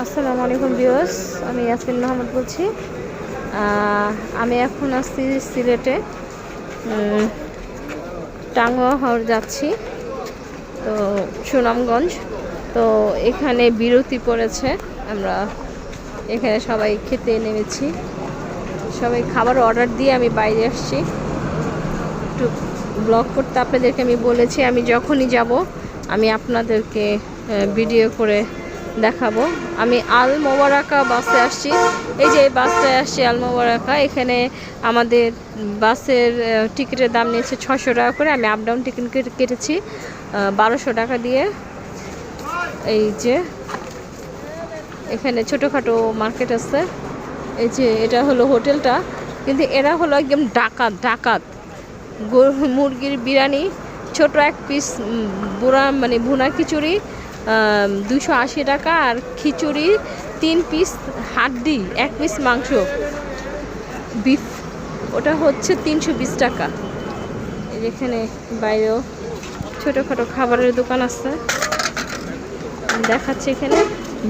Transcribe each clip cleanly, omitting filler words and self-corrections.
আসসালামু আলাইকুম ভিউয়ার্স, আমি ইয়াসমিন মাহমুদ বলছি। আমি এখন আসছি সিলেটে, টাঙ্গুয়া হাওর যাচ্ছি, তো সুনামগঞ্জ। তো এখানে বিরতি পড়েছে, আমরা এখানে সবাই খেতে নেমেছি। সবাই খাবার অর্ডার দিয়ে আমি বাইরে আসছি একটু ব্লগ করতে। আপনাদেরকে আমি বলেছি আমি যখনই যাব আমি আপনাদেরকে ভিডিও করে দেখাবো। আমি আল মোবারকা বাসে আসছি, এই যে এই বাসটায় আসছি আল মোবারকা। এখানে আমাদের বাসের টিকিটের দাম নিয়েছে 600 টাকা করে। আমি আপ ডাউন টিকিট কেটেছি 1200 টাকা দিয়ে। এই যে এখানে ছোটোখাটো মার্কেট আছে, এই যে এটা হলো হোটেলটা, কিন্তু এরা হলো একদম ডাকাত। মুরগির বিরিয়ানি ছোট এক পিস, ভুনা খিচুড়ি 280 টাকা, আর খিচুড়ি 3 পিস হাড্ডি 1 পিস মাংস বিফ, ওটা হচ্ছে 320 টাকা। এখানে বাইরেও ছোটোখাটো খাবারের দোকান আছে দেখাচ্ছে। এখানে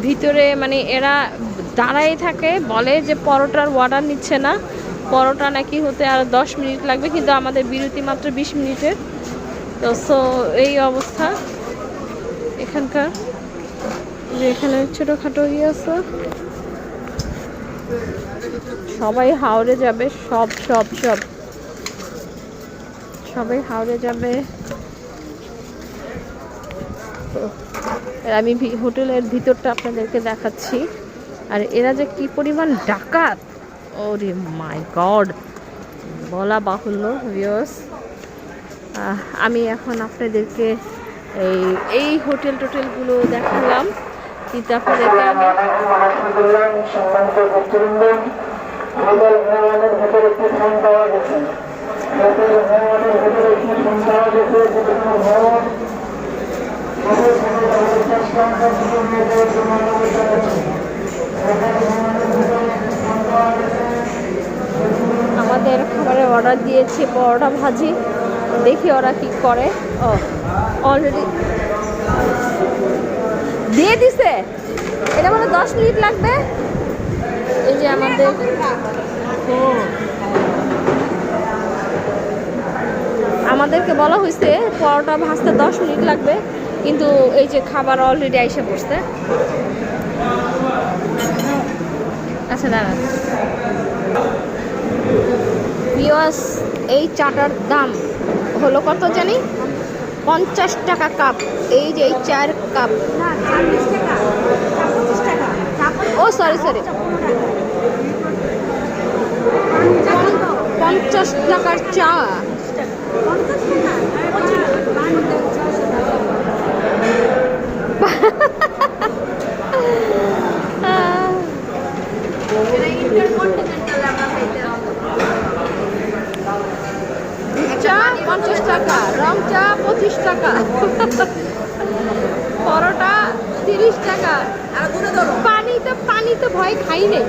ভিতরে এরা দাঁড়াই থাকে, বলে যে পরোটার অর্ডার নিচ্ছে না, পরোটা নাকি হতে আর 10 মিনিট লাগবে, কিন্তু আমাদের বিরতি মাত্র 20 মিনিটের। তো এই অবস্থা এখানকার। এখানে ছোটোখাটো আছে, সবাই হাওড়ে যাবে, সবাই হাওড়ে যাবে। তো আমি হোটেলের ভিতরটা আপনাদেরকে দেখাচ্ছি, আর এরা যে কি পরিমাণ ডাকাত, ওরে মাই গড, বলা বাহুল্য ভিউয়ার্স। আমি এখন আপনাদেরকে এই টোটেলগুলো দেখালাম, কিন্তু আপনাদেরকে আমাদের খাবারের অর্ডার দিয়েছি পরোটা ভাজি, দেখি ওরা কি করে। অলরেডি দিয়ে দিছে, এটা মানে 10 মিনিট লাগবে। এই যে আমাদেরকে বলা হয়েছে পরোটা ভাজতে 10 মিনিট লাগবে, কিন্তু এই যে খাবার অলরেডি আইসা পড়ছে। আচ্ছা দাঁড়ান ভিউয়ার্স, এই চাটার দাম হলো কত জানি, 50 টাকা কাপ। এই যে এই 4 কাপ, ও সরি 50 টাকার চা। চা 50 টাকা, রং চা 25 টাকা, পরোটা 30 টাকা, পানি তো ভয় খাই নেই।